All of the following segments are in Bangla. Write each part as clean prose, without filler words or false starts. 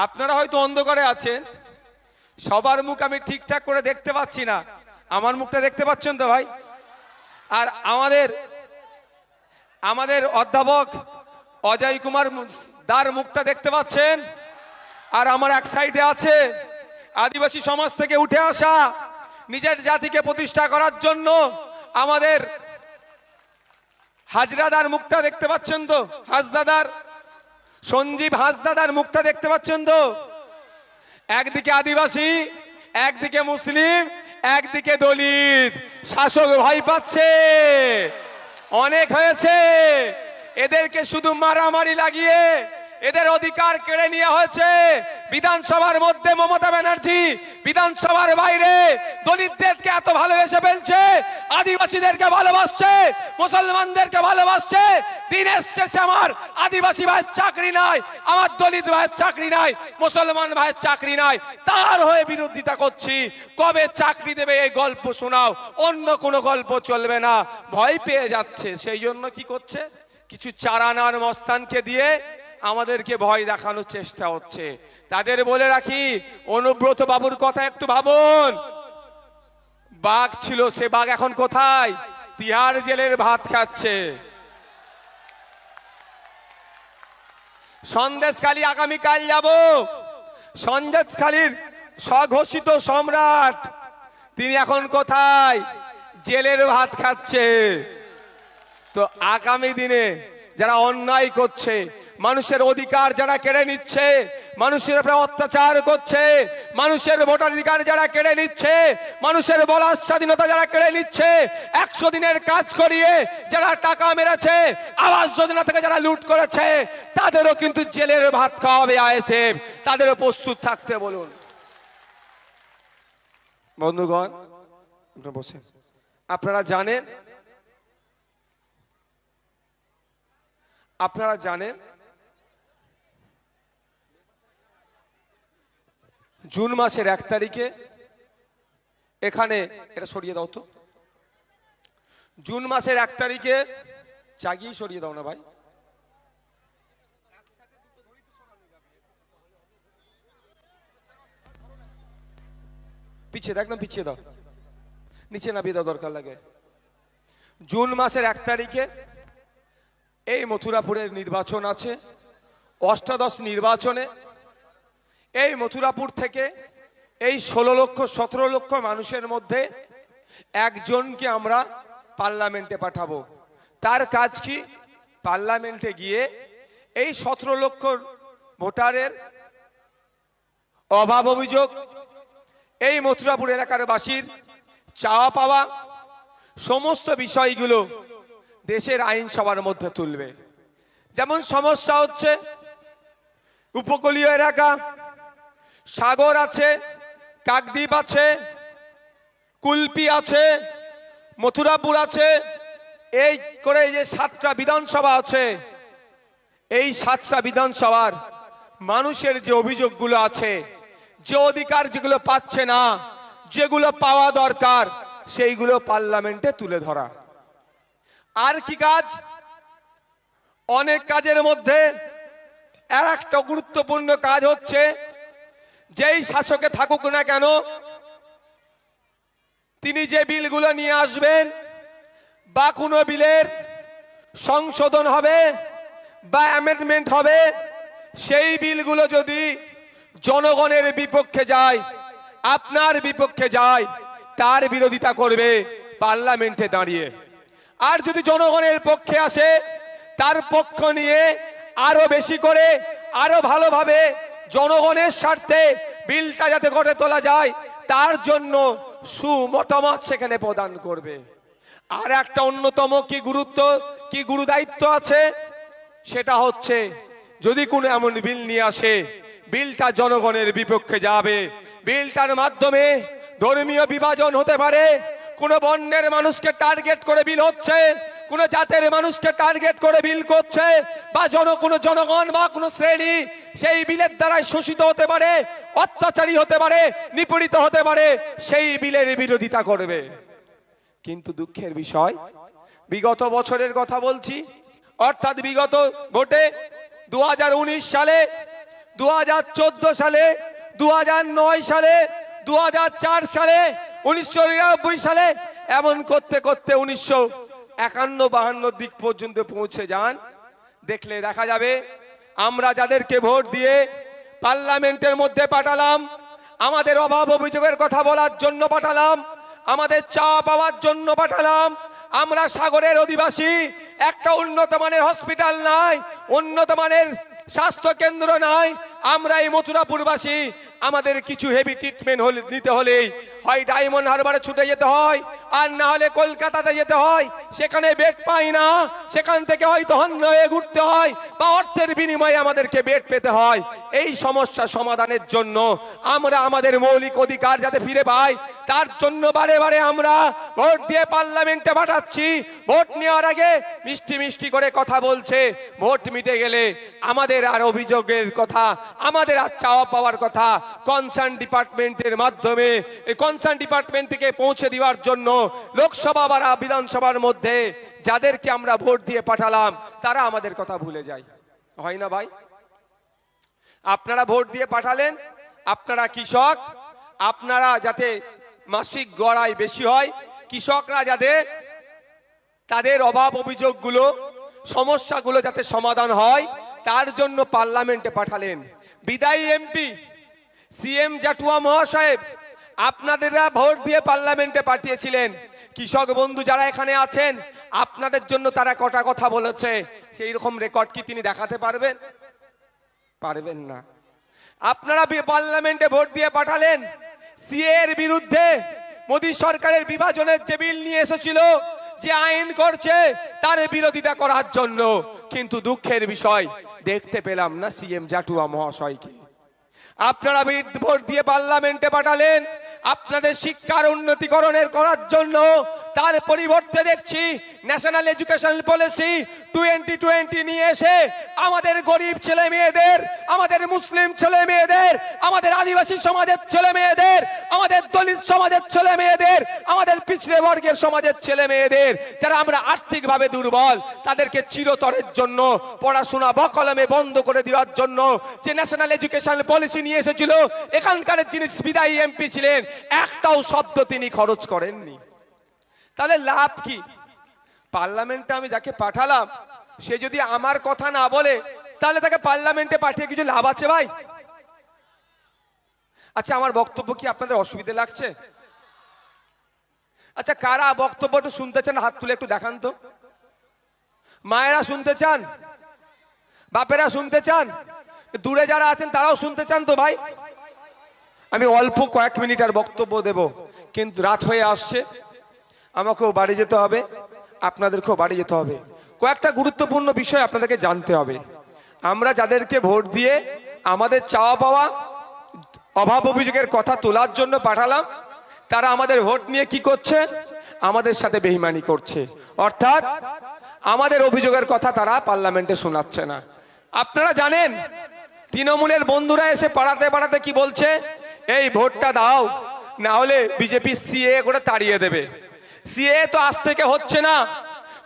আপনারা হয়তো অন্ধকারে আছেন, সবার মুখ আমি ঠিকঠাক করে দেখতে পাচ্ছি না। আমার মুখটা দেখতে পাচ্ছেন তো ভাই? আর আমাদের অধ্যাপক অজয় কুমার দার মুখটা দেখতে পাচ্ছেন। আর আমার এক সাইডে আছে আদিবাসী সমাজ থেকে উঠে আসা, নিজের জাতিকে প্রতিষ্ঠা করার জন্য আমাদের হাজরাদার মুখটা দেখতে পাচ্ছেন তো? হাজদাদার, সঞ্জীব হাজদাদার মুখটা দেখতে পাচ্ছেন তো? একদিকে আদিবাসী, একদিকে মুসলিম, একদিকে দলিত। শাসক ভয় পাচ্ছে, অনেক হয়েছে। এদেরকে শুধু মারামারি লাগিয়ে এদের অধিকার কেড়ে নেওয়া হয়েছে। বিধানসভার মধ্যে মমতা ব্যানার্জি বিধানসভার বাইরে দলিতদেরকে এত ভালোবেসে ফেলছে, আদিবাসীদেরকে ভালোবাসছে, মুসলমানদেরকে ভালোবাসছে। দিনের শেষে আমার আদিবাসী ভাইয়ের চাকরি নাই, আমার দলিত ভাইয়ের চাকরি নাই, মুসলমান ভাইয়ের চাকরি নাই, তার হয়ে বিরোধিতা করছি। কবে চাকরি দেবে এই গল্প শোনাও, অন্য কোনো গল্প চলবে না। ভয় পেয়ে যাচ্ছে, সেই জন্য কি করছে, কিছু চারানার মস্তানকে দিয়ে আমাদেরকে ভয় দেখানোর চেষ্টা হচ্ছে। তাদের বলে রাখি, অনুব্রত বাবুর কথা একটু ভাবুন। বাঘ ছিল, সে বাঘ এখন কোথায়? তিহার জেলের ভাত খাচ্ছে। সন্দেশখালী আগামীকাল যাব, সন্দেশখালীর স্বঘোষিত সম্রাট তিনি এখন কোথায়? জেলের ভাত খাচ্ছে। তো আগামী দিনে যারা অন্যায় করছে, মানুষের অধিকার যারা কেড়ে নিচ্ছে, মানুষের উপরে অত্যাচার করছে, মানুষের ভোটাধিকার যারা কেড়ে নিচ্ছে, মানুষের বলার স্বাধীনতা যারা কেড়ে নিচ্ছে, 100 দিনের কাজ করিয়ে যারা টাকা মেরেছে, আবাস যোজনা থেকে যারা লুট করেছে, তাদেরও কিন্তু জেলের ভাত খাওয়াবে আইএসএফ। তাদেরও প্রস্তুত থাকতে বলুন। বন্ধুগণ বসে, আপনারা জানেন জুন মাসের 1 তারিখে এখানে, এটা সরিয়ে দাও তো, জুন মাসের 1 তারিখে চাগিয়ে সরিয়ে দাও না ভাই, পিছিয়ে দাও, একদম পিছিয়ে দাও, নিচে নামিয়ে দাও দরকার লাগে। জুন মাসের 1 তারিখে এই মথুরাপুরের নির্বাচন আছে। অষ্টাদশ নির্বাচনে এই মথুরাপুর থেকে এই 16 লক্ষ 17 লক্ষ মানুষের মধ্যে একজনকে আমরা পার্লামেন্টে পাঠাবো। তার কাজ কি? পার্লামেন্টে গিয়ে এই 17 লক্ষ ভোটারের অভাব অভিযোগ, এই মথুরাপুর এলাকার বাসীর চাওয়া পাওয়া, সমস্ত বিষয়গুলো দেশের আইনসভার মধ্যে তুলবে। যেমন সমস্যা হচ্ছে উপকূলীয় এলাকা, সাগর আছে, কাকদ্বীপ আছে, কুলপি আছে, মথুরাপুর আছে, এই করে যে 7টা বিধানসভা আছে, এই 7টা বিধানসভার মানুষের যে অভিযোগগুলো আছে, যে অধিকার যেগুলো পাচ্ছে না, যেগুলো পাওয়া দরকার, সেইগুলো পার্লামেন্টে তুলে ধরা। আর কি কাজ? অনেক কাজের মধ্যে আর একটা গুরুত্বপূর্ণ কাজ হচ্ছে, যেই শাসকে থাকুক না কেন, তিনি যে বিলগুলো নিয়ে আসবেন বা কোনো বিলের সংশোধন হবে বা অ্যামেন্ডমেন্ট হবে, সেই বিলগুলো যদি জনগণের বিপক্ষে যায়, আপনার বিপক্ষে যায়, তার বিরোধিতা করবে পার্লামেন্টে দাঁড়িয়ে। আর যদি জনগণের পক্ষে আসে, তার পক্ষ নিয়ে আরো বেশি করে, আরো ভালোভাবে জনগণের স্বার্থে বিলটা যাতে গড়ে তোলা যায়, তার জন্য সুমতামত সেখানে প্রদান করবে। আর একটা অন্যতম কি গুরুদায়িত্ব আছে, সেটা হচ্ছে যদি কোনো এমন বিল নিয়ে আসে, বিলটা জনগণের বিপক্ষে যাবে, বিলটার মাধ্যমে ধর্মীয় বিভাজন হতে পারে, কোন বর্ণের মানুষকে টার্গেট করে বিল হচ্ছে, কোন জাতের মানুষকে টার্গেট করে বিল করছে, বা কোনো জনগণ বা কোনো শ্রেণী সেই বিলের দ্বারা শোষিত হতে পারে, অত্যাচারী হতে পারে, নিপীড়িত হতে পারে, সেই বিলের বিরোধিতা করবে। কিন্তু দুঃখের বিষয়, বিগত বছরের কথা বলছি, অর্থাৎ বিগত ভোটে 2019 সালে 2014 সালে, 2009 সালে, 2004 সালে, 1999 সালে, এমন করতে করতে 1951-52 দিক পর্যন্ত পৌঁছে যান। দেখলে দেখা যাবে আমরা যাদেরকে ভোট দিয়ে পার্লামেন্টের মধ্যে পাঠালাম, আমাদের অভাব অভিযোগের কথা বলার জন্য পাঠালাম, আমাদের চা পাওয়ার জন্য পাঠালাম। আমরা সাগরের অধিবাসী, একটা উন্নত মানের হসপিটাল নাই, উন্নত মানের স্বাস্থ্য কেন্দ্র নাই। আমরা এই মথুরাপুরবাসী, আমাদের কিছু হেভি ট্রিটমেন্ট নিতে হলেই হয় ডায়মন্ড হারবারে ছুটে যেতে হয়, আর না হলে কলকাতাতে যেতে হয়, সেখানে বেড পাই না, সেখান থেকে হয়তো হন্য হয়ে ঘুরতে হয়, বা অর্থের বিনিময়ে আমাদেরকে বেড পেতে হয়। এই সমস্যা সমাধানের জন্য আমরা আমাদের মৌলিক অধিকার যাতে ফিরে পাই, তার জন্য বারে বারে আমরা ভোট দিয়ে পার্লামেন্টে পাঠাচ্ছি। ভোট নেওয়ার আগে মিষ্টি মিষ্টি করে কথা বলছে, ভোট মিটে গেলে আমাদের আর অভিযোগের কথা, আমাদের আর চাওয়া পাওয়ার কথা কনসার্ন ডিপার্টমেন্টের মাধ্যমে, এই কনসার্ন ডিপার্টমেন্টকে পৌঁছে দেওয়ার জন্য লোকসভা বা বিধানসভার মধ্যে যাদেরকে আমরা ভোট দিয়ে পাঠালাম তারা আমাদের কথা ভুলে যায়। হয় না ভাই? আপনারা ভোট দিয়ে পাঠালেন, আপনারা কৃষক, আপনারা যাতে মাসিক গড় আয় বেশি হয়, কৃষকরা যাতে তাদের অভাব অভিযোগগুলো, সমস্যাগুলো যাতে সমাধান হয়, তার জন্য পার্লামেন্টে পাঠালেন। বিদায়ী এমপি সিএম জাটুয়া মহাশয় আপনাদেররা ভোট দিয়ে পার্লামেন্টে পাঠিয়েছিলেন। কৃষক বন্ধু যারা এখানে আছেন, আপনাদের জন্য তারা কটা কথা বলেছে, সেই রকম রেকর্ড কি তিনি দেখাতে পারবেন? পারবেন না। আপনারা পার্লামেন্টে ভোট দিয়ে পাঠালেন সিএ এর বিরুদ্ধে, মোদী সরকারের বিভাজনের যে বিল নিয়ে এসেছিল, যে আইন করছে, তার বিরোধিতা করার জন্য। কিন্তু দুঃখের বিষয়, দেখতে পেলাম না সিএম জাটুয়া মহাশয়কে। আপনারা ভোট দিয়ে পার্লামেন্টে পাঠালেন আপনাদের শিক্ষার উন্নতিকরণের করার জন্য, তার পরিবর্তে দেখছি ন্যাশনাল এডুকেশন পলিসি 2020 নিয়ে এসে আমাদের গরিব ছেলে মেয়েদের, আমাদের মুসলিম ছেলে মেয়েদের, আমাদের আদিবাসী সমাজের ছেলে মেয়েদের, আমাদের দলিত সমাজের ছেলে মেয়েদের, আমাদের পিছড়ে বর্গের সমাজের ছেলে মেয়েদের, যারা আমরা আর্থিকভাবে দুর্বল, তাদেরকে চিরতরের জন্য পড়াশোনা বকলমে বন্ধ করে দেওয়ার জন্য যে ন্যাশনাল এডুকেশন পলিসি নিয়ে এসেছিল, এখানকার যিনি বিদায়ী এমপি ছিলেন, একটাও শব্দ তিনি খরচ করেননি। তাহলে লাভ কি? পার্লামেন্টে আমি যাকে পাঠালাম সে যদি আমার কথা না বলে, তাহলে তাকে পার্লামেন্টে পাঠিয়ে কিছু লাভ আছে ভাই? আচ্ছা, আমার বক্তব্য কি আপনাদের অসুবিধা লাগছে? আচ্ছা, কারা বক্তব্যটা শুনতে চান হাত তুলে একটু দেখান তো। মায়েরা শুনতে চান? বাপেরা শুনতে চান? দূরে যারা আছেন তারাও শুনতে চান তো ভাই? আমি অল্প কয়েক মিনিট আর বক্তব্য দেব, কিন্তু রাত হয়ে আসছে, আমাকেও বাড়ি যেতে হবে, আপনাদেরকেও বাড়ি যেতে হবে। কয়েকটা গুরুত্বপূর্ণ বিষয় আপনাদেরকে জানতে হবে। আমরা যাদেরকে ভোট দিয়ে আমাদের চাওয়া পাওয়া, অভাব অভিযোগের কথা তোলার জন্য পাঠালাম, তারা আমাদের ভোট নিয়ে কি করছে? আমাদের সাথে বেঈমানি করছে, অর্থাৎ আমাদের অভিযোগের কথা তারা পার্লামেন্টে শোনাচ্ছে না। আপনারা জানেন তৃণমূলের বন্ধুরা এসে পাড়াতে পাড়াতে কি বলছে? এই ভোটটা দাও, না হলে বিজেপি সিএ করে তাড়িয়ে দেবে। সিএ তো আজ থেকে হচ্ছে না,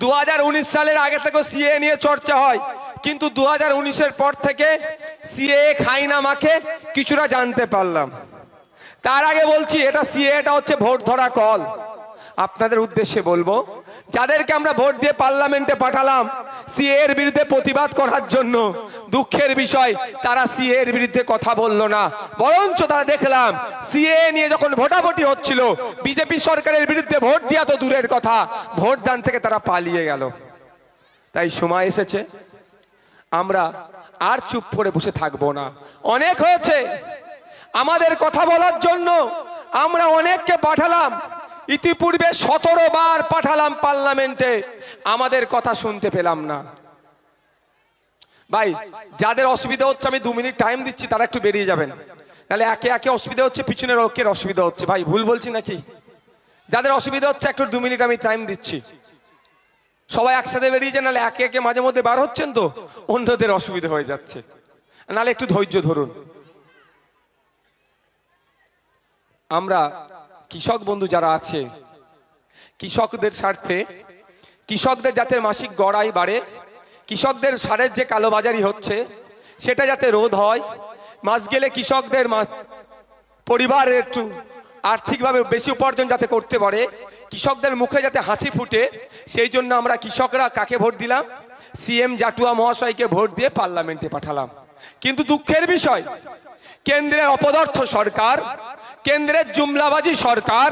2019 সালের আগে থেকে সিএ নিয়ে চর্চা হয়, কিন্তু 2019-এর পর থেকে সিএ খাই না মাকে কিছুটা জানতে পারলাম। তার আগে বলছি, এটা সিএ, এটা হচ্ছে ভোট ধরা কল। আপনাদের উদ্দেশ্যে বলবো, যাদেরকে আমরা ভোট দিয়ে পার্লামেন্টে পাঠালাম সিএ এর বিরুদ্ধে প্রতিবাদ করার জন্য, দুঃখের বিষয় তারা সিএ এর বিরুদ্ধে কথা বললো না, বরঞ্চ তারা দেখলাম সিএ নিয়ে যখন ভোটাভুটি হচ্ছিল, বিজেপি সরকারের বিরুদ্ধে ভোট দেওয়া তো দূরের কথা, ভোট দান থেকে তারা পালিয়ে গেল। তাই সময় এসেছে আমরা আর চুপ করে বসে থাকবো না। অনেক হয়েছে, আমাদের কথা বলার জন্য আমরা অনেককে পাঠালাম, ইতিপূর্বে 17 বার পাঠালাম পার্লামেন্টে, আমাদের কথা শুনতে পেলাম না। ভাই, যাদের অসুবিধা হচ্ছে আমি 2 মিনিট টাইম দিচ্ছি, তারা একটু বেরিয়ে যাবেন, নাহলে একে একে অসুবিধা হচ্ছে, পিছনের লোকের অসুবিধা হচ্ছে। ভাই, ভুল বলছি নাকি? যাদের অসুবিধা হচ্ছে একটু 2 মিনিট আমি টাইম দিচ্ছি, সবাই একসাথে বেরিয়ে যান, নাহলে একে একে মাঝে মধ্যে বার হচ্ছেন তো অন্যদের অসুবিধা হয়ে যাচ্ছে, নাহলে একটু ধৈর্য ধরুন। আমরা কৃষক বন্ধু যারা আছে, কৃষকদের স্বার্থে, কৃষকদের যাতে মাসিক গড় আয় বাড়ে, কৃষকদের সারের যে কালোবাজারি হচ্ছে সেটা যাতে রোধ হয়, মাস গেলে কৃষকদের পরিবার একটু আর্থিকভাবে বেশি উপার্জন যাতে করতে পারে, কৃষকদের মুখে যাতে হাসি ফুটে, সেই জন্য আমরা কৃষকরা কাকে ভোট দিলাম? সিএম জাটুয়া মহাশয়কে ভোট দিয়ে পার্লামেন্টে পাঠালাম। কিন্তু দুঃখের বিষয়, কেন্দ্রের অপদার্থ সরকার, কেন্দ্রের জুমলাবাজি সরকার